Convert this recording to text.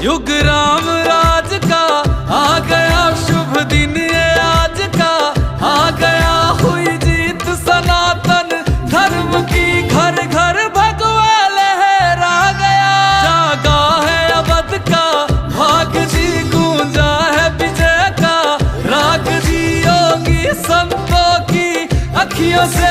युग राम राज का आ गया शुभ दिन ये आज का, आ गया हुई जीत सनातन धर्म की, घर घर भगवा लहरा गया। जागा है अवध का भाग जी, गूंजा है विजय का राग जी, योगी संतों की अखियों से